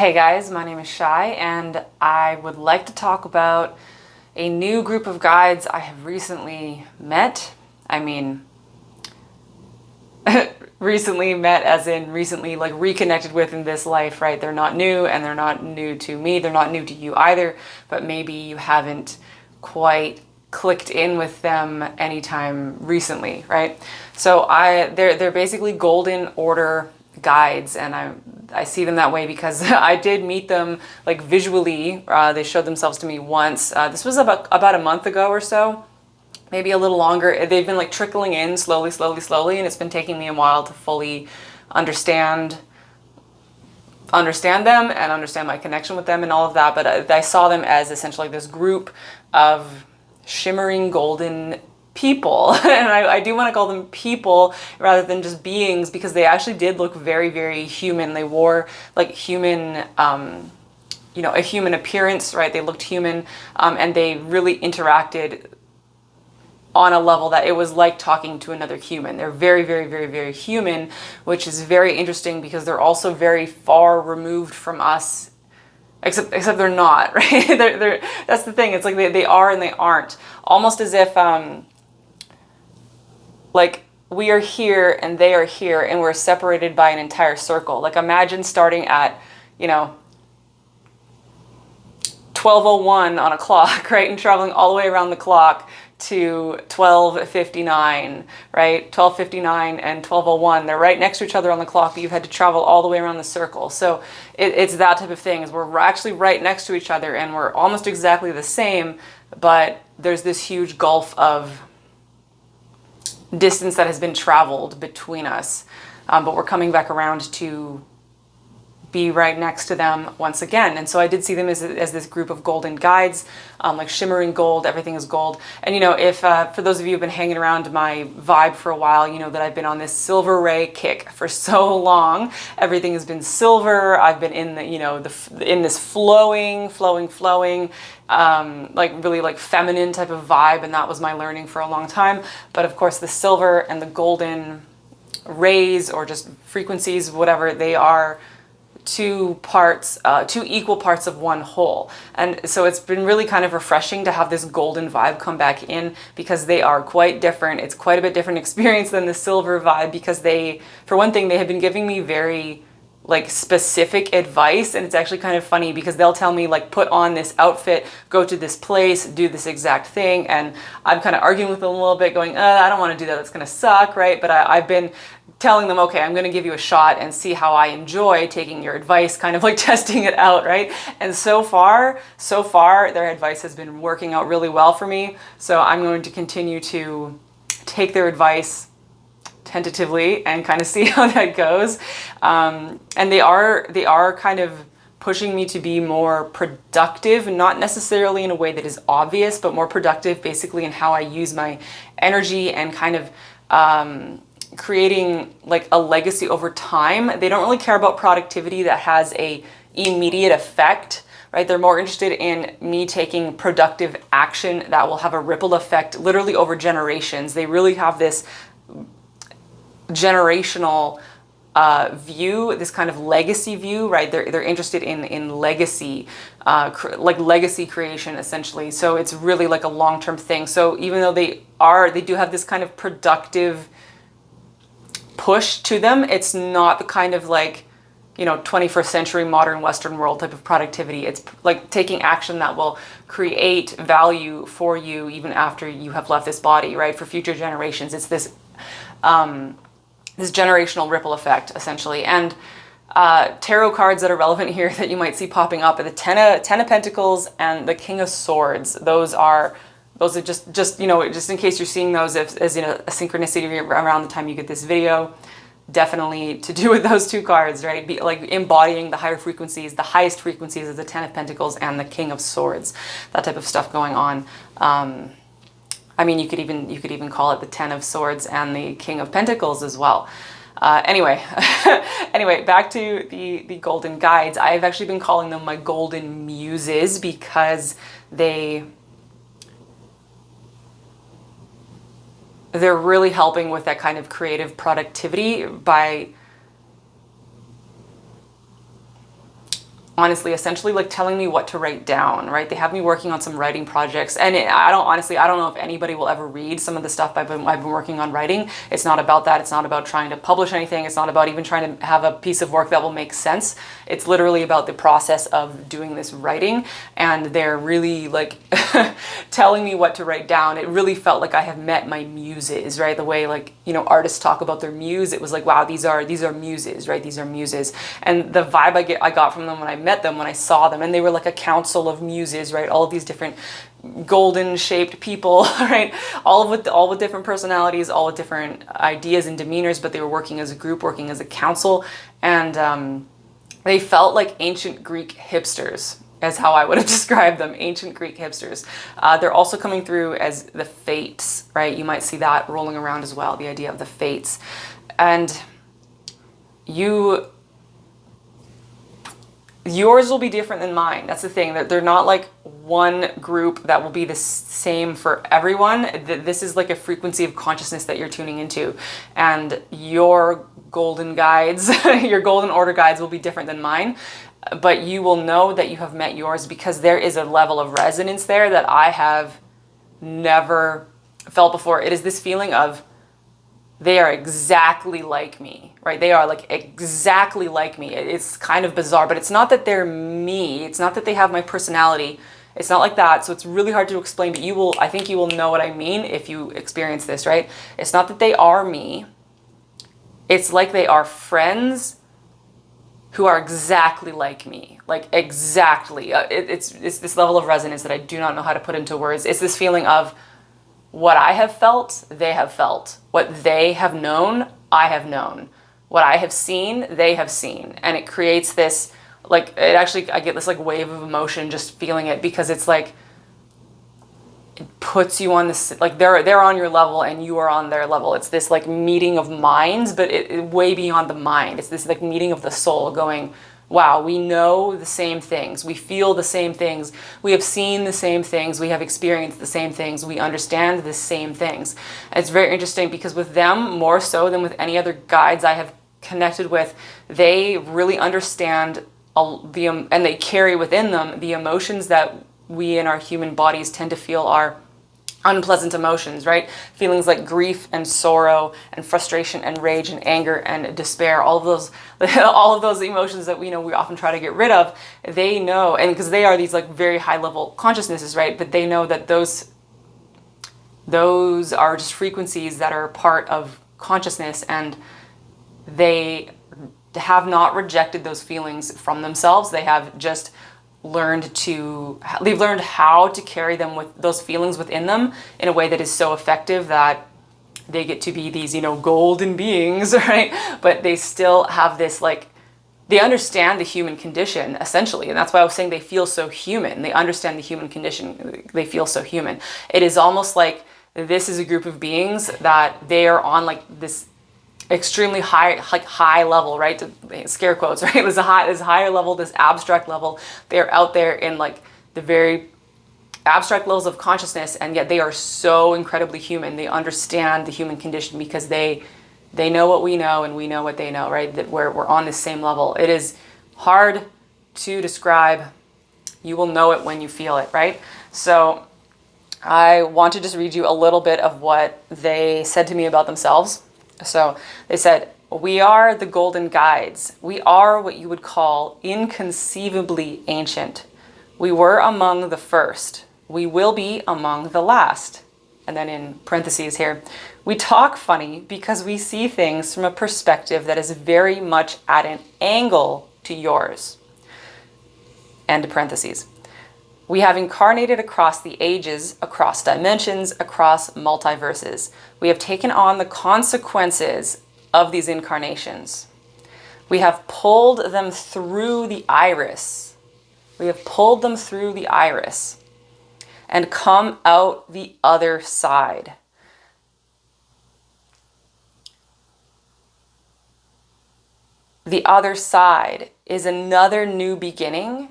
Hey guys, my name is Shai, and I would like to talk about a new group of guides I have recently met. I mean, recently met as in recently like reconnected with in this life, right? They're not new and they're not new to me. They're not new to you either, but maybe you haven't quite clicked in with them anytime recently, right? So they're basically golden order guides, and I see them that way because I did meet them like visually. They showed themselves to me once. This was about a month ago or so, maybe a little longer. They've been like trickling in slowly, and it's been taking me a while to fully understand them and understand my connection with them and all of that. But I saw them as essentially this group of shimmering golden people. And I do want to call them people rather than just beings, because they actually did look very, very human. They wore like human, a human appearance, right? They looked human, and they really interacted on a level that it was like talking to another human. They're very, very, very, very human, which is very interesting because they're also very far removed from us. Except they're not, right? That's the thing. It's like they are and they aren't. Almost as if like we are here and they are here and we're separated by an entire circle. Like imagine starting at, 12:01 on a clock, right? And traveling all the way around the clock to 12:59, right? 12:59 and 12:01. They're right next to each other on the clock, but you've had to travel all the way around the circle. So it's that type of thing. Is we're actually right next to each other and we're almost exactly the same, but there's this huge gulf of distance that has been traveled between us. But we're coming back around to be right next to them once again. And so I did see them as this group of golden guides, like shimmering gold. Everything is gold. And if for those of you who've been hanging around my vibe for a while, you know that I've been on this silver ray kick for so long. Everything has been silver. I've been in in this flowing, like really like feminine type of vibe, and that was my learning for a long time. But of course, the silver and the golden rays, or just frequencies, whatever they are, two equal parts of one whole. And so it's been really kind of refreshing to have this golden vibe come back in, because they are quite different. It's quite a bit different experience than the silver vibe, because for one thing, they have been giving me very like specific advice. And it's actually kind of funny because they'll tell me like, put on this outfit, go to this place, do this exact thing. And I'm kind of arguing with them a little bit, going, I don't want to do that. That's going to suck, right? But I've been telling them, okay, I'm going to give you a shot and see how I enjoy taking your advice, kind of like testing it out, right? And so far, their advice has been working out really well for me. So I'm going to continue to take their advice tentatively and kind of see how that goes. And they are kind of pushing me to be more productive, not necessarily in a way that is obvious, but more productive basically in how I use my energy and kind of creating like a legacy over time. They don't really care about productivity that has a immediate effect, right? They're more interested in me taking productive action that will have a ripple effect literally over generations. They really have this generational view, this kind of legacy view, right? They're interested in legacy, like legacy creation essentially. So it's really like a long-term thing. So even though they do have this kind of productive push to them, it's not the kind of like 21st century modern Western world type of productivity. It's like taking action that will create value for you even after you have left this body, right? For future generations. It's this this generational ripple effect essentially. And tarot cards that are relevant here that you might see popping up are the Ten of Pentacles and the King of Swords. Those are just in case you're seeing those as a synchronicity around the time you get this video, definitely to do with those two cards, right? Be like embodying the higher frequencies, the highest frequencies of the Ten of Pentacles and the King of Swords, that type of stuff going on. I mean, you could even call it the Ten of Swords and the King of Pentacles as well. Anyway, back to the golden guides. I've actually been calling them my golden muses because they're really helping with that kind of creative productivity by honestly, essentially like telling me what to write down, right? They have me working on some writing projects, and I don't know if anybody will ever read some of the stuff I've been working on writing. It's not about that. It's not about trying to publish anything. It's not about even trying to have a piece of work that will make sense. It's literally about the process of doing this writing, and they're really like telling me what to write down. It really felt like I have met my muses, right? The way like, you know, artists talk about their muse, it was like, wow, these are muses, right? These are muses. And the vibe I got from them when I met them, when I saw them, and they were like a council of muses, right? All of these different golden shaped people, right? All with different personalities, all with different ideas and demeanors, but they were working as a group, working as a council, and they felt like ancient Greek hipsters, as how I would have described them, ancient Greek hipsters. They're also coming through as the fates, right? You might see that rolling around as well, the idea of the fates. And yours will be different than mine. That's the thing, that they're not like one group that will be the same for everyone. This is like a frequency of consciousness that you're tuning into, and your golden guides, your golden order guides will be different than mine, but you will know that you have met yours because there is a level of resonance there that I have never felt before. It is this feeling of they are exactly like me, right? They are like exactly like me. It's kind of bizarre, but it's not that they're me. It's not that they have my personality. It's not like that. So it's really hard to explain, but I think you will know what I mean if you experience this, right? It's not that they are me. It's like they are friends who are exactly like me, like exactly. It's this level of resonance that I do not know how to put into words. It's this feeling of what I have felt, they have felt. What they have known, I have known. What I have seen, they have seen. And it creates this, like, I get this like wave of emotion just feeling it, because it's like, it puts you on this, like they're on your level and you are on their level. It's this like meeting of minds, but it way beyond the mind. It's this like meeting of the soul going, wow, we know the same things. We feel the same things. We have seen the same things. We have experienced the same things. We understand the same things. And it's very interesting because with them, more so than with any other guides I have connected with, they really understand and they carry within them the emotions that we in our human bodies tend to feel are unpleasant emotions, right? Feelings like grief and sorrow and frustration and rage and anger and despair, all of those emotions that we often try to get rid of. They know, and because they are these like very high level consciousnesses, right? But they know that those are just frequencies that are part of consciousness, and they have not rejected those feelings from themselves. They have just they've learned how to carry them with those feelings within them in a way that is so effective that they get to be these, golden beings, right? But they still have this, like, they understand the human condition essentially. And that's why I was saying they feel so human. They understand the human condition. They feel so human. It is almost like this is a group of beings that they are on like this extremely high level, right? Scare quotes, right? This higher level, this abstract level. They're out there in like the very abstract levels of consciousness, and yet they are so incredibly human. They understand the human condition because they know what we know and we know what they know, right? That we're on the same level. It is hard to describe. You will know it when you feel it, right? So I want to just read you a little bit of what they said to me about themselves. So they said, "We are the golden guides. We are what you would call inconceivably ancient. We were among the first. We will be among the last." And then in parentheses here, "We talk funny because we see things from a perspective that is very much at an angle to yours." End parentheses. "We have incarnated across the ages, across dimensions, across multiverses. We have taken on the consequences of these incarnations. We have pulled them through the iris. We have pulled them through the iris and come out the other side. The other side is another new beginning,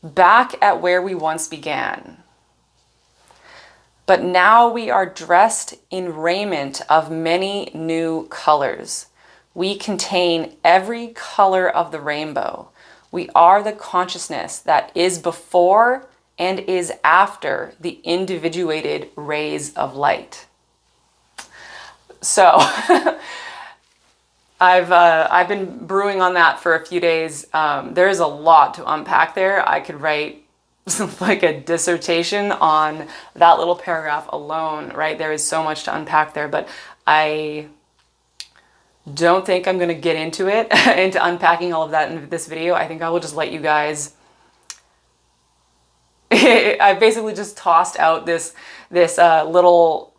back at where we once began. But now we are dressed in raiment of many new colors. We contain every color of the rainbow. We are the consciousness that is before and is after the individuated rays of light. So I've been brewing on that for a few days. There's a lot to unpack there. I could write like a dissertation on that little paragraph alone, right? There is so much to unpack there, but I don't think I'm going to get into it, into unpacking all of that in this video. I think I will just let you guys. I basically just tossed out this little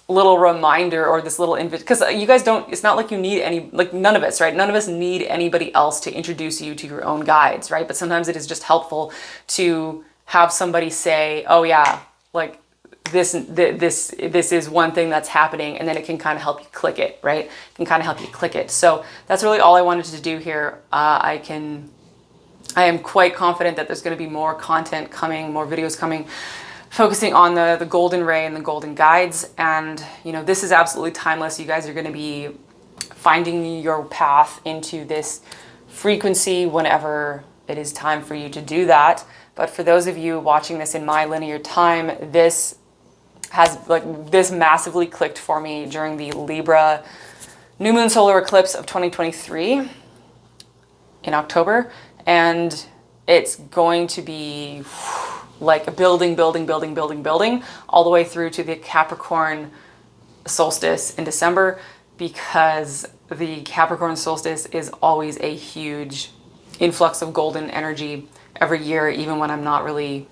reminder, or this little invite, because you guys don't, it's not like you need any, like none of us, right? None of us need anybody else to introduce you to your own guides, right? But sometimes it is just helpful to have somebody say, oh yeah, like this is one thing that's happening, and then it can kind of help you click it, right? It can kind of help you click it. So that's really all I wanted to do here. I am quite confident that there's going to be more content coming, more videos coming, focusing on the golden ray and the golden guides. And, you know, this is absolutely timeless. You guys are going to be finding your path into this frequency whenever it is time for you to do that. But for those of you watching this in my linear time, this massively clicked for me during the Libra new moon solar eclipse of 2023 in October. And it's going to be like a building all the way through to the Capricorn solstice in December, because the Capricorn solstice is always a huge influx of golden energy every year, even when I'm not really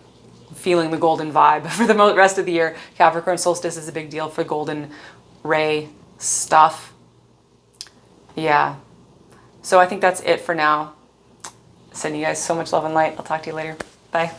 feeling the golden vibe for the rest of the year. Capricorn solstice is a big deal for golden ray stuff. Yeah. So I think that's it for now. Sending you guys so much love and light. I'll talk to you later. Bye.